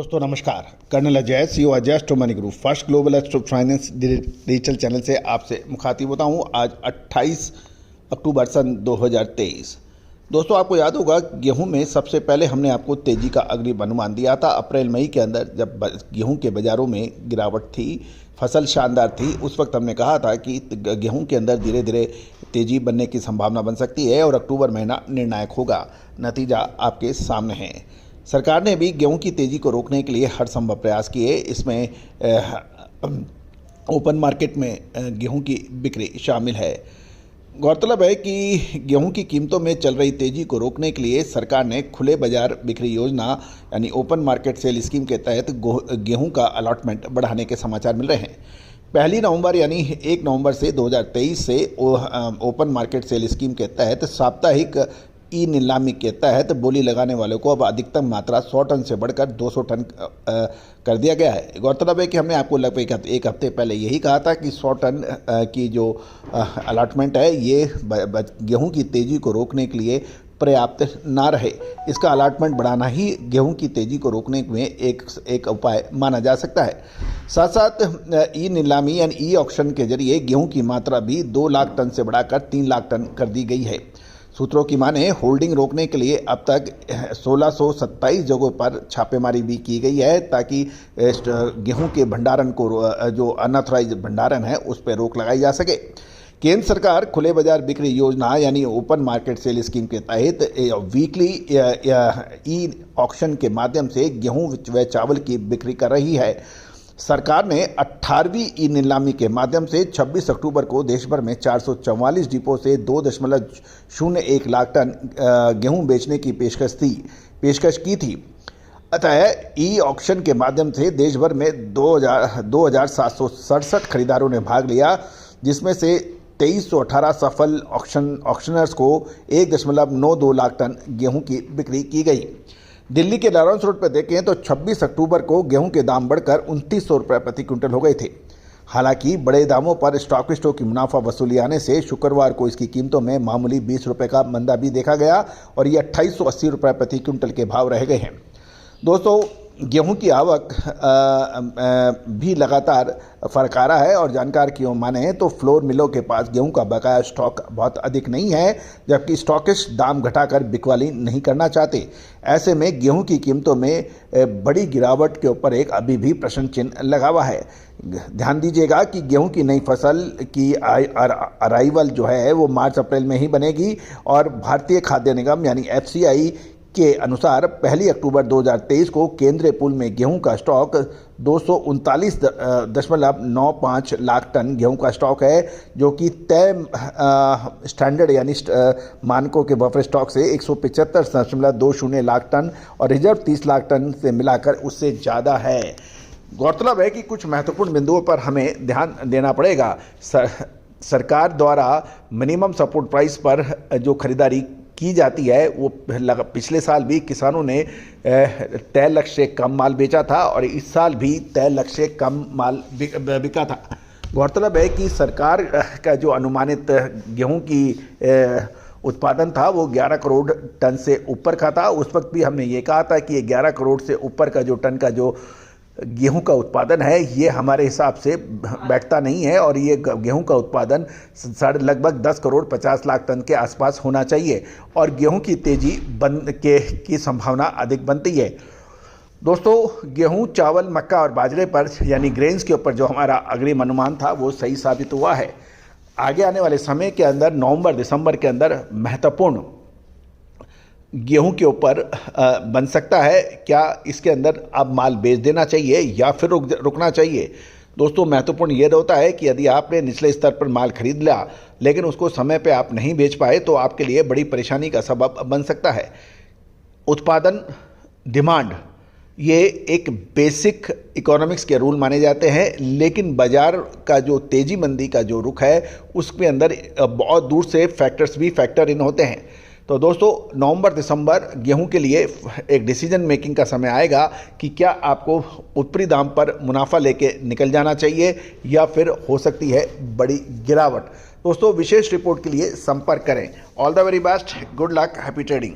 दोस्तों नमस्कार। Colonel Ajay, CEO Ajay astro money group first global astro finance digital channel से आपसे मुखातिब होता हूं। आज 28 अक्टूबर सन 2023। दोस्तों आपको याद होगा गेहूं में सबसे पहले हमने आपको तेजी का अग्रिम अनुमान दिया था। अप्रैल मई के अंदर जब गेहूं के बाज़ारों में गिरावट थी, फसल शानदार थी, उस वक्त हमने कहा था कि गेहूं के अंदर धीरे धीरे तेजी बनने की संभावना बन सकती है और अक्टूबर महीना निर्णायक होगा। नतीजा आपके सामने है। सरकार ने भी गेहूं की तेज़ी को रोकने के लिए हर संभव प्रयास किए। इसमें ओपन मार्केट में गेहूं की बिक्री शामिल है। गौरतलब है कि गेहूं की कीमतों में चल रही तेज़ी को रोकने के लिए सरकार ने खुले बाजार बिक्री योजना यानी ओपन मार्केट सेल स्कीम के तहत गेहूं का अलॉटमेंट बढ़ाने के समाचार मिल रहे हैं। 1 नवंबर यानी 1 नवंबर से 2023 से ओपन मार्केट सेल स्कीम के तहत साप्ताहिक ई नीलामी के तहत बोली लगाने वालों को अब अधिकतम मात्रा 100 टन से बढ़कर 200 टन कर दिया गया है। गौरतलब है कि हमने आपको लगभग एक हफ्ते पहले यही कहा था कि 100 टन की जो अलॉटमेंट है ये गेहूं की तेज़ी को रोकने के लिए पर्याप्त ना रहे। इसका अलॉटमेंट बढ़ाना ही गेहूं की तेज़ी को रोकने में एक उपाय माना जा सकता है। साथ साथ ई नीलामी यानी ई ऑक्शन के जरिए गेहूं की मात्रा भी 2 लाख टन से बढ़ाकर 3 लाख टन कर दी गई है। सूत्रों की माने होल्डिंग रोकने के लिए अब तक 1627 जगहों पर छापेमारी भी की गई है ताकि गेहूं के भंडारण को जो अनऑथराइज्ड भंडारण है उस पर रोक लगाई जा सके। केंद्र सरकार खुले बाजार बिक्री योजना यानी ओपन मार्केट सेल स्कीम के तहत वीकली ई ऑक्शन के माध्यम से गेहूं व चावल की बिक्री कर रही है। सरकार ने 18वीं ई नीलामी के माध्यम से 26 अक्टूबर को देश भर में 444 डिपो से 2.01 लाख टन गेहूं बेचने की पेशकश की थी। अतः ई ऑक्शन के माध्यम से देश भर में 2767 खरीदारों ने भाग लिया, जिसमें से 2318 सफल ऑक्शनर्स को 1.92 लाख टन गेहूं की बिक्री की गई। दिल्ली के लॉरेंस रोड पर देखें तो 26 अक्टूबर को गेहूं के दाम बढ़कर 2900 रुपये प्रति क्विंटल हो गए थे। हालांकि बड़े दामों पर स्टॉकिस्टों की मुनाफा वसूली आने से शुक्रवार को इसकी कीमतों में मामूली 20 रुपये का मंदा भी देखा गया और ये 2880 रुपये प्रति क्विंटल के भाव रह गए हैं। दोस्तों गेहूं की आवक भी लगातार फर्क आ रहा है और जानकार की माने तो फ्लोर मिलों के पास गेहूं का बकाया स्टॉक बहुत अधिक नहीं है, जबकि स्टॉकिस्ट दाम घटाकर बिकवाली नहीं करना चाहते। ऐसे में गेहूं की कीमतों में बड़ी गिरावट के ऊपर एक अभी भी प्रश्न चिन्ह लगा हुआ है। ध्यान दीजिएगा कि गेहूं की नई फसल की अराइवल जो है वो मार्च अप्रैल में ही बनेगी और भारतीय खाद्य निगम यानी FCI के अनुसार 1 अक्टूबर 2023 को केंद्रीय पूल में गेहूं का स्टॉक 239.95 लाख टन गेहूं का स्टॉक है, जो कि तय स्टैंडर्ड यानी मानकों के बफर स्टॉक से 175.20 लाख टन और रिजर्व 30 लाख टन से मिलाकर उससे ज़्यादा है। गौरतलब है कि कुछ महत्वपूर्ण बिंदुओं पर हमें ध्यान देना पड़ेगा। सरकार द्वारा मिनिमम सपोर्ट प्राइस पर जो खरीदारी की जाती है वो पिछले साल भी किसानों ने तय लक्ष्य से कम माल बेचा था और इस साल भी तय लक्ष्य से कम माल बिका था। गौरतलब है कि सरकार का जो अनुमानित गेहूं की उत्पादन था वो 11 करोड़ टन से ऊपर का था। उस वक्त भी हमने ये कहा था कि ये 11 करोड़ से ऊपर का जो टन का जो गेहूं का उत्पादन है ये हमारे हिसाब से बैठता नहीं है और ये गेहूं का उत्पादन लगभग 10 करोड़ 50 लाख टन के आसपास होना चाहिए और गेहूं की तेजी की संभावना अधिक बनती है। दोस्तों गेहूं, चावल, मक्का और बाजरे पर यानी ग्रेन्स के ऊपर जो हमारा अग्रिम अनुमान था वो सही साबित हुआ है। आगे आने वाले समय के अंदर नवंबर दिसंबर के अंदर महत्वपूर्ण गेहूं के ऊपर बन सकता है। क्या इसके अंदर अब माल बेच देना चाहिए या फिर रुकना चाहिए? दोस्तों महत्वपूर्ण ये होता है कि यदि आपने निचले स्तर पर माल खरीद लिया लेकिन उसको समय पे आप नहीं बेच पाए तो आपके लिए बड़ी परेशानी का सबब बन सकता है। उत्पादन, डिमांड ये एक बेसिक इकोनॉमिक्स के रूल माने जाते हैं, लेकिन बाजार का जो तेजी मंदी का जो रुख है उसके अंदर बहुत दूर से फैक्टर्स भी फैक्टर इन होते हैं। तो दोस्तों नवंबर दिसंबर गेहूं के लिए एक डिसीजन मेकिंग का समय आएगा कि क्या आपको ऊपरी दाम पर मुनाफा लेके निकल जाना चाहिए या फिर हो सकती है बड़ी गिरावट। दोस्तों विशेष रिपोर्ट के लिए संपर्क करें। All the very best, good luck, happy trading.